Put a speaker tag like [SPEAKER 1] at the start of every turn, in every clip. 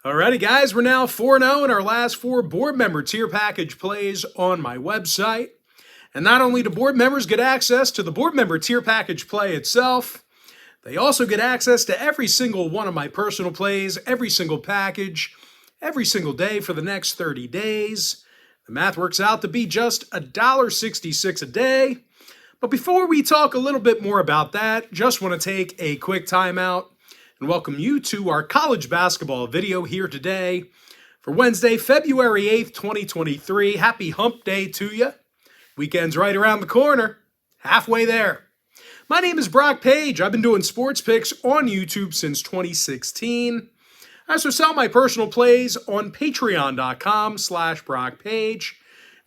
[SPEAKER 1] Alrighty, guys, we're now 4-0 in our last 4 board member tier package plays on my website. And not only do board members get access to the board member tier package play itself, they also get access to every single one of my personal plays, every single package, every single day for the next 30 days. The math works out to be just $1.66 a day. But before we talk a little bit more about that, just want to take a quick time out and welcome you to our college basketball video here today for Wednesday, February 8th, 2023. Happy Hump Day to you. Weekend's right around the corner, halfway there. My name is Brock Page. I've been doing sports picks on YouTube since 2016. I also sell my personal plays on patreon.com/BrockPage.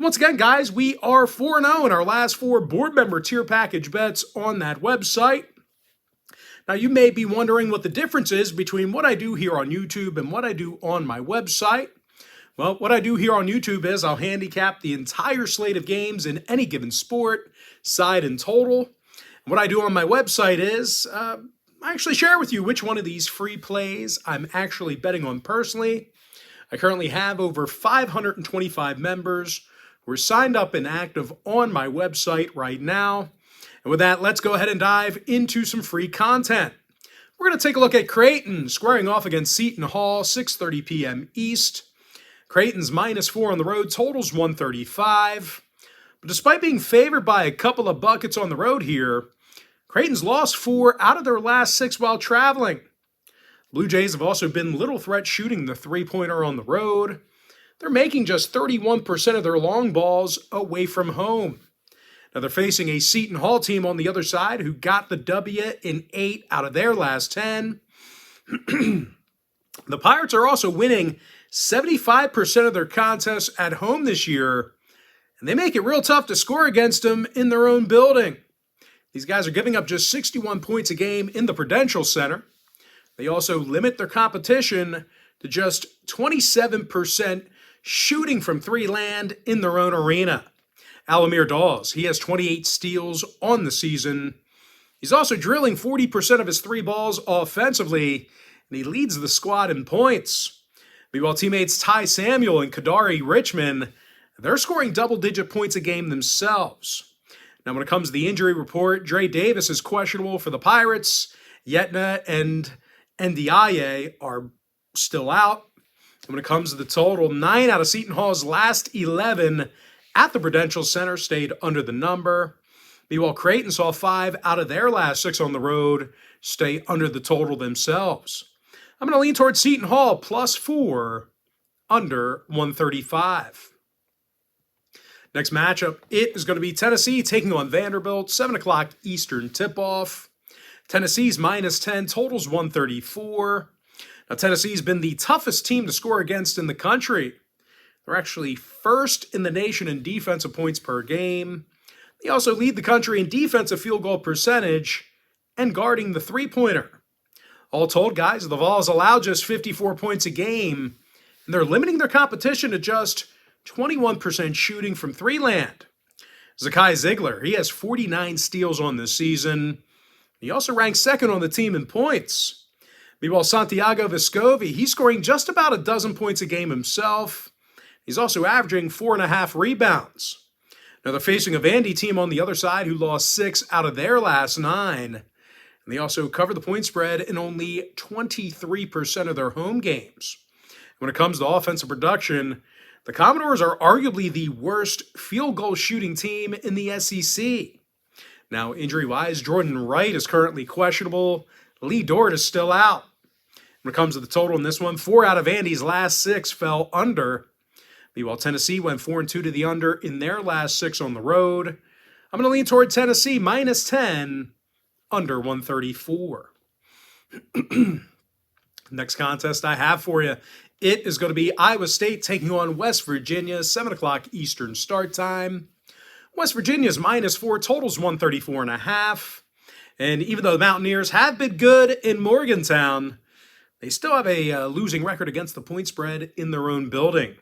[SPEAKER 1] Once again, guys, we are 4-0 in our last 4 board member tier package bets on that website. Now, you may be wondering what the difference is between what I do here on YouTube and what I do on my website. Well, what I do here on YouTube is I'll handicap the entire slate of games in any given sport, side and total. And what I do on my website is I actually share with you which one of these free plays I'm actually betting on personally. I currently have over 525 members who are signed up and active on my website right now. And with that, let's go ahead and dive into some free content. We're going to take a look at Creighton squaring off against Seton Hall, 6:30 p.m. East. Creighton's -4 on the road, totals 135. But despite being favored by a couple of buckets on the road here, Creighton's lost 4 out of their last 6 while traveling. Blue Jays have also been little threat shooting the three-pointer on the road. They're making just 31% of their long balls away from home. Now, they're facing a Seton Hall team on the other side who got the W in 8 out of their last 10. The Pirates are also winning 75% of their contests at home this year, and they make it real tough to score against them in their own building. These guys are giving up just 61 points a game in the Prudential Center. They also limit their competition to just 27% shooting from three land in their own arena. Alamir Dawes, he has 28 steals on the season. He's also drilling 40% of his 3 balls offensively, and he leads the squad in points. Meanwhile, teammates Ty Samuel and Kadari Richmond, they're scoring double-digit points a game themselves. Now, when it comes to the injury report, Dre Davis is questionable for the Pirates. Yetna and Ndiaye are still out. And when it comes to the total, 9 out of Seton Hall's last 11 at the Prudential Center stayed under the number. Meanwhile, Creighton saw 5 out of their last 6 on the road stay under the total themselves. I'm going to lean towards Seton Hall +4 under 135. Next matchup, it is going to be Tennessee taking on Vanderbilt, 7 o'clock Eastern tip-off. Tennessee's -10, totals 134. Now, Tennessee's been the toughest team to score against in the country. They're actually first in the nation in defensive points per game. They also lead the country in defensive field goal percentage and guarding the three-pointer. All told, guys, the Vols allow just 54 points a game, and they're limiting their competition to just 21% shooting from three-land. Zakai Ziegler, he has 49 steals on this season. He also ranks second on the team in points. Meanwhile, Santiago Vescovi, he's scoring just about a dozen points a game himself. He's also averaging 4.5 rebounds. Now, they're facing a Vandy team on the other side who lost 6 out of their last 9. And they also cover the point spread in only 23% of their home games. When it comes to offensive production, the Commodores are arguably the worst field goal shooting team in the SEC. Now, injury-wise, Jordan Wright is currently questionable. Lee Dort is still out. When it comes to the total in this one, 4 out of Vandy's last 6 fell under. Meanwhile, Tennessee went 4-2 to the under in their last 6 on the road. I'm going to lean toward Tennessee -10, under 134. Next contest I have for you, it is going to be Iowa State taking on West Virginia, 7 o'clock Eastern start time. West Virginia's -4, totals 134.5. And even though the Mountaineers have been good in Morgantown, they still have a losing record against the point spread in their own building.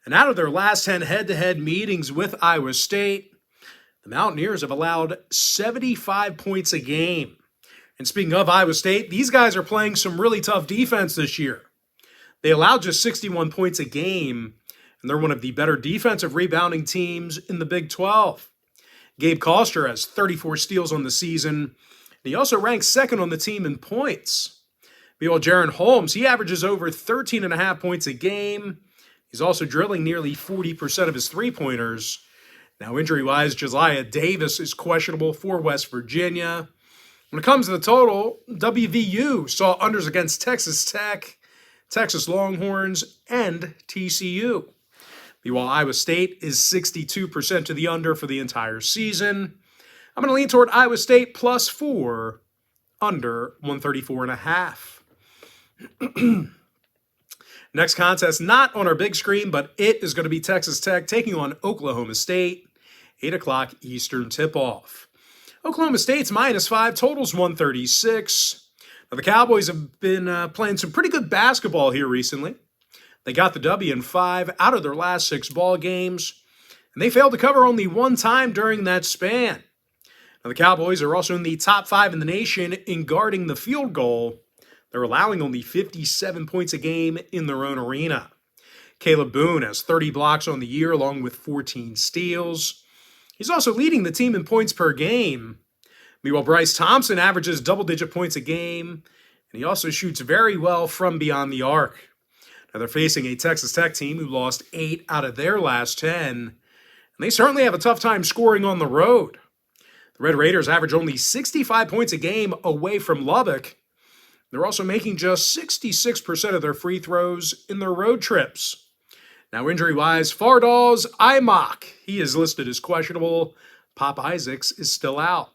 [SPEAKER 1] And out of their last 10 head-to-head meetings with Iowa State, the Mountaineers have allowed 75 points a game. And speaking of Iowa State, these guys are playing some really tough defense this year. They allowed just 61 points a game, and they're one of the better defensive rebounding teams in the Big 12. Gabe Koster has 34 steals on the season, and he also ranks second on the team in points. Meanwhile, Jaron Holmes, he averages over 13.5 points a game. He's also drilling nearly 40% of his three-pointers. Now, injury-wise, Josiah Davis is questionable for West Virginia. When it comes to the total, WVU saw unders against Texas Tech, Texas Longhorns, and TCU. Meanwhile, Iowa State is 62% to the under for the entire season. I'm going to lean toward Iowa State +4, under 134.5. Next contest, not on our big screen, but it is going to be Texas Tech taking on Oklahoma State, 8 o'clock Eastern tip-off. Oklahoma State's -5, totals 136. Now, the Cowboys have been playing some pretty good basketball here recently. They got the W in 5 out of their last 6 ball games, and they failed to cover only one time during that span. Now, the Cowboys are also in the top 5 in the nation in guarding the field goal. They're allowing only 57 points a game in their own arena. Caleb Boone has 30 blocks on the year along with 14 steals. He's also leading the team in points per game. Meanwhile, Bryce Thompson averages double-digit points a game, and he also shoots very well from beyond the arc. Now, they're facing a Texas Tech team who lost 8 out of their last 10, and they certainly have a tough time scoring on the road. The Red Raiders average only 65 points a game away from Lubbock. They're also making just 66% of their free throws in their road trips. Now, injury-wise, FORDH, Imach, he is listed as questionable. Pop Isaacs is still out.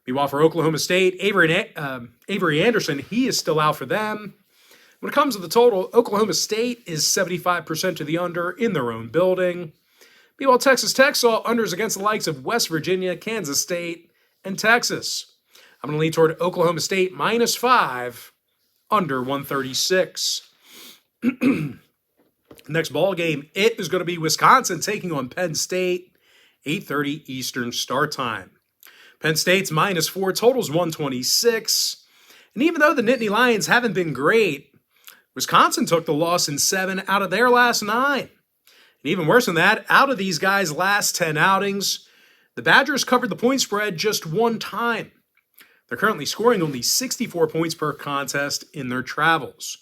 [SPEAKER 1] Meanwhile, for Oklahoma State, Avery Anderson, he is still out for them. When it comes to the total, Oklahoma State is 75% to the under in their own building. Meanwhile, Texas Tech saw unders against the likes of West Virginia, Kansas State, and Texas. I'm going to lean toward Oklahoma State -5, under 136. Next ball game, it is going to be Wisconsin taking on Penn State, 8:30 Eastern start time. Penn State's -4, totals 126. And even though the Nittany Lions haven't been great, Wisconsin took the loss in 7 out of their last 9. And even worse than that, out of these guys' last 10 outings, the Badgers covered the point spread just one time. They're currently scoring only 64 points per contest in their travels.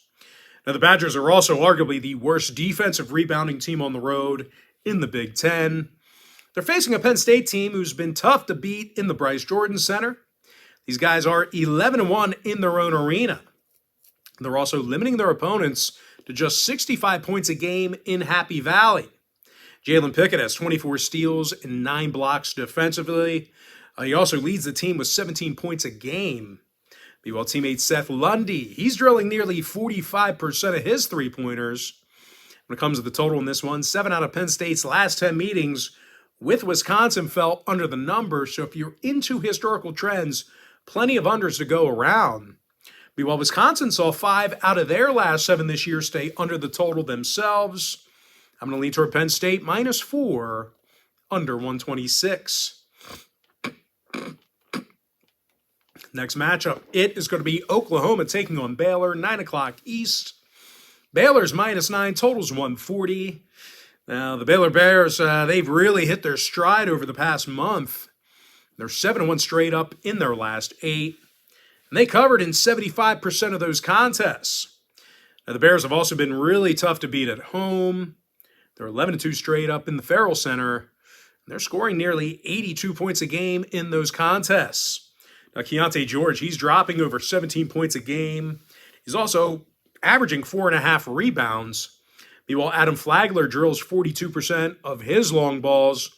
[SPEAKER 1] Now, the Badgers are also arguably the worst defensive rebounding team on the road in the Big Ten. They're facing a Penn State team who's been tough to beat in the Bryce Jordan Center. These guys are 11-1 in their own arena. They're also limiting their opponents to just 65 points a game in Happy Valley. Jalen Pickett has 24 steals and 9 blocks defensively. He also leads the team with 17 points a game. Meanwhile, teammate Seth Lundy, he's drilling nearly 45% of his three-pointers. When it comes to the total in this one, 7 out of Penn State's last 10 meetings with Wisconsin fell under the number. So if you're into historical trends, plenty of unders to go around. Meanwhile, Wisconsin saw 5 out of their last 7 this year stay under the total themselves. I'm going to lean toward Penn State -4, under 126. Next matchup, it is going to be Oklahoma taking on Baylor, 9 o'clock East. Baylor's -9, totals 140. Now, the Baylor Bears, they've really hit their stride over the past month. They're 7-1 straight up in their last 8. And they covered in 75% of those contests. Now, the Bears have also been really tough to beat at home. They're 11-2 straight up in the Farrell Center. And they're scoring nearly 82 points a game in those contests. Now, Keontae George, he's dropping over 17 points a game. He's also averaging 4.5 rebounds. Meanwhile, Adam Flagler drills 42% of his long balls.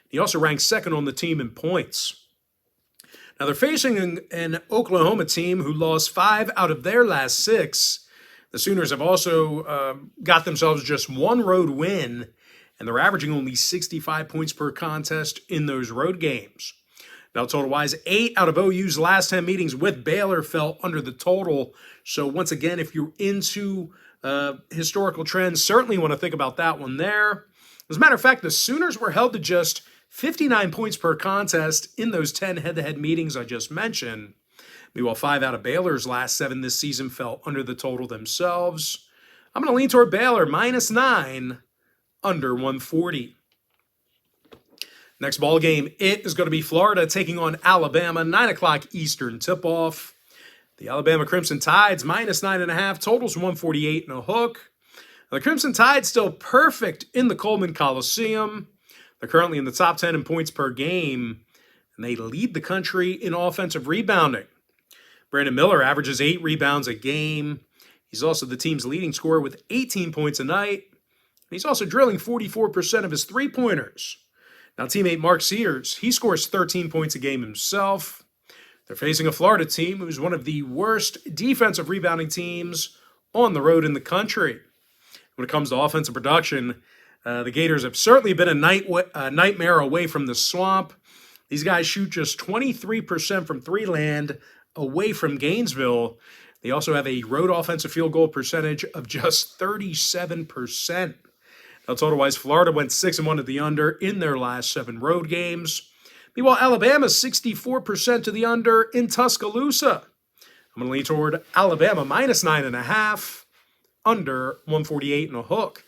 [SPEAKER 1] He also ranks second on the team in points. Now, they're facing an Oklahoma team who lost 5 out of their last 6. The Sooners have also got themselves just one road win, and they're averaging only 65 points per contest in those road games. Now, total-wise, 8 out of OU's last 10 meetings with Baylor fell under the total. So, once again, if you're into historical trends, certainly want to think about that one there. As a matter of fact, the Sooners were held to just 59 points per contest in those 10 head-to-head meetings I just mentioned. Meanwhile, 5 out of Baylor's last 7 this season fell under the total themselves. I'm going to lean toward Baylor, -9, under 140. Next ball game, it is going to be Florida taking on Alabama, 9 o'clock Eastern tip-off. The Alabama Crimson Tide's -9.5, totals 148 and a hook. The Crimson Tide's still perfect in the Coleman Coliseum. They're currently in the top 10 in points per game, and they lead the country in offensive rebounding. Brandon Miller averages 8 rebounds a game. He's also the team's leading scorer with 18 points a night. He's also drilling 44% of his three-pointers. Now, teammate Mark Sears, he scores 13 points a game himself. They're facing a Florida team who's one of the worst defensive rebounding teams on the road in the country. When it comes to offensive production, the Gators have certainly been a nightmare away from the swamp. These guys shoot just 23% from three-land away from Gainesville. They also have a road offensive field goal percentage of just 37%. Now, total-wise, Florida went 6-1 at the under in their last 7 road games. Meanwhile, Alabama 64% to the under in Tuscaloosa. I'm going to lean toward Alabama -9.5, under 148 and a hook.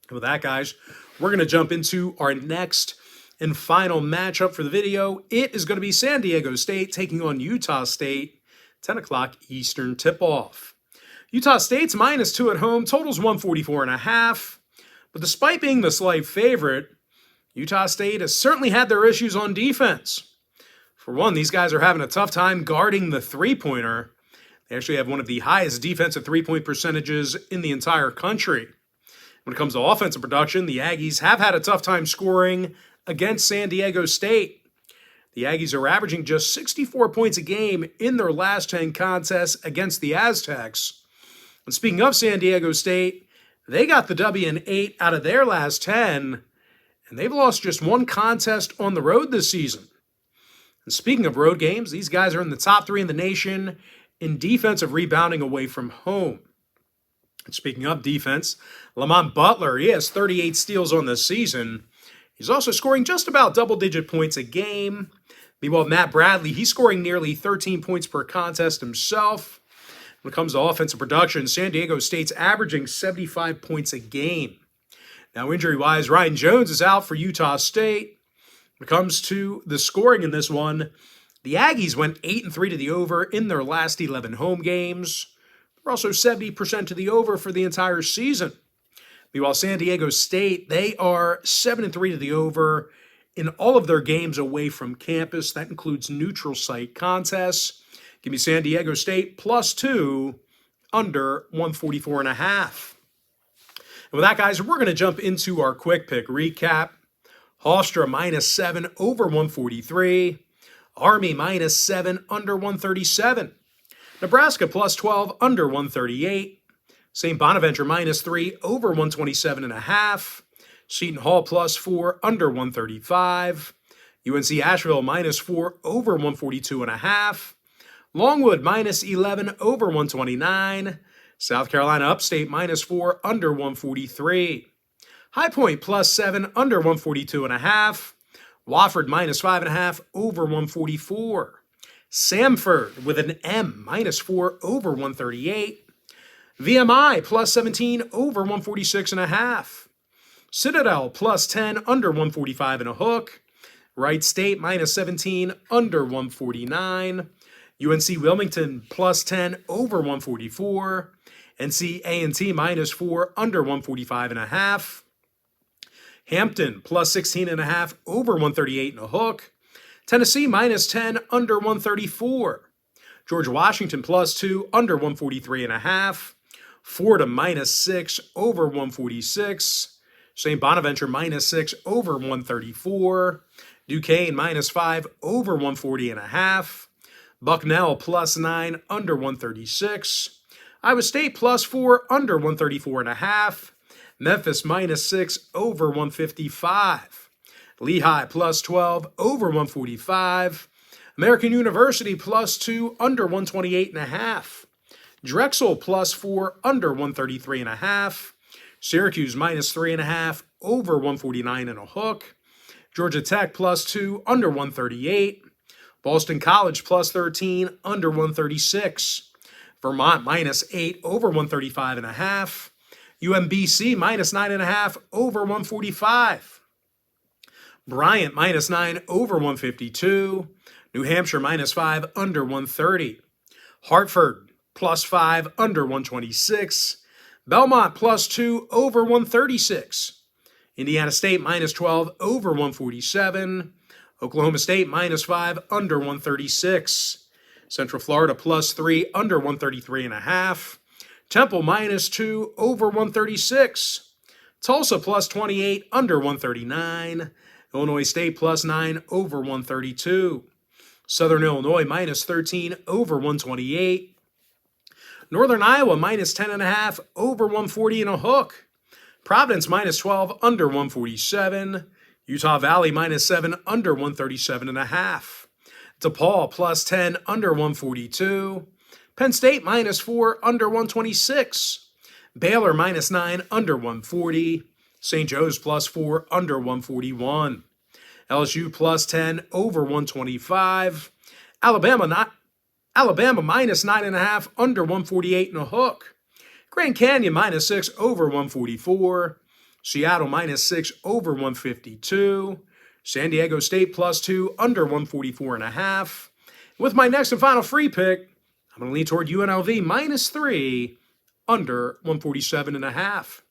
[SPEAKER 1] And with that, guys, we're going to jump into our next and final matchup for the video. It is going to be San Diego State taking on Utah State, 10 o'clock Eastern tip-off. Utah State's -2 at home, totals 144.5. But despite being the slight favorite, Utah State has certainly had their issues on defense. For one, these guys are having a tough time guarding the three-pointer. They actually have one of the highest defensive three-point percentages in the entire country. When it comes to offensive production, the Aggies have had a tough time scoring against San Diego State. The Aggies are averaging just 64 points a game in their last 10 contests against the Aztecs. And speaking of San Diego State, they got the W in 8 out of their last 10, and they've lost just 1 contest on the road this season. And speaking of road games, these guys are in the top 3 in the nation in defensive rebounding away from home. And speaking of defense, Lamont Butler, he has 38 steals on the season. He's also scoring just about double-digit points a game. Meanwhile, Matt Bradley, he's scoring nearly 13 points per contest himself. When it comes to offensive production, San Diego State's averaging 75 points a game. Now, injury-wise, Ryan Jones is out for Utah State. When it comes to the scoring in this one, the Aggies went 8-3 to the over in their last 11 home games. They're also 70% to the over for the entire season. Meanwhile, San Diego State, they are 7-3 to the over in all of their games away from campus. That includes neutral site contests. Give me San Diego State +2, under 144.5. And with that, guys, we're going to jump into our quick pick recap. Hofstra -7 over 143. Army -7 under 137. Nebraska +12 under 138. St. Bonaventure -3 over 127.5. Seton Hall +4 under 135. UNC Asheville -4 over 142.5. Longwood -11 over 129. South Carolina Upstate -4 under 143. High Point +7 under 142.5. Wofford -5.5 over 144. Samford with an M -4 over 138. VMI +17 over 146.5. Citadel +10 under 145 and a hook. Wright State -17 under 149. UNC Wilmington +10 over 144. NCAAT -4 under 145.5. Hampton +16.5 over 138 and a hook. Tennessee -10 under 134. George Washington +2 under 143.5. Fordham -6 over 146. St. Bonaventure -6 over 134. Duquesne -5 over 140.5. Bucknell +9 under 136. Iowa State +4 under 134.5. Memphis -6 over 155. Lehigh +12 over 145. American University +2 under 128.5. Drexel +4 under 133.5. Syracuse -3.5 over 149 and a hook. Georgia Tech +2 under 138. Boston College +13 under 136. Vermont -8 over 135.5. UMBC -9.5 over 145. Bryant -9 over 152. New Hampshire -5 under 130. Hartford +5 under 126. Belmont +2 over 136. Indiana State -12 over 147. Oklahoma State -5 under 136. Central Florida +3 under 133.5. Temple -2 over 136. Tulsa +28 under 139. Illinois State +9 over 132. Southern Illinois -13 over 128. Northern Iowa -10.5 over 140 and a hook. Providence -12 under 147. Utah Valley -7 under 137.5. DePaul +10 under 142. Penn State -4 under 126. Baylor -9 under 140. St. Joe's +4 under 141. LSU +10 over 125. Alabama -9.5 under 148 and a hook. Grand Canyon -6 over 144. Seattle -6 over 152. San Diego State +2 under 144.5. With my next and final free pick, I'm going to lean toward UNLV -3 under 147.5.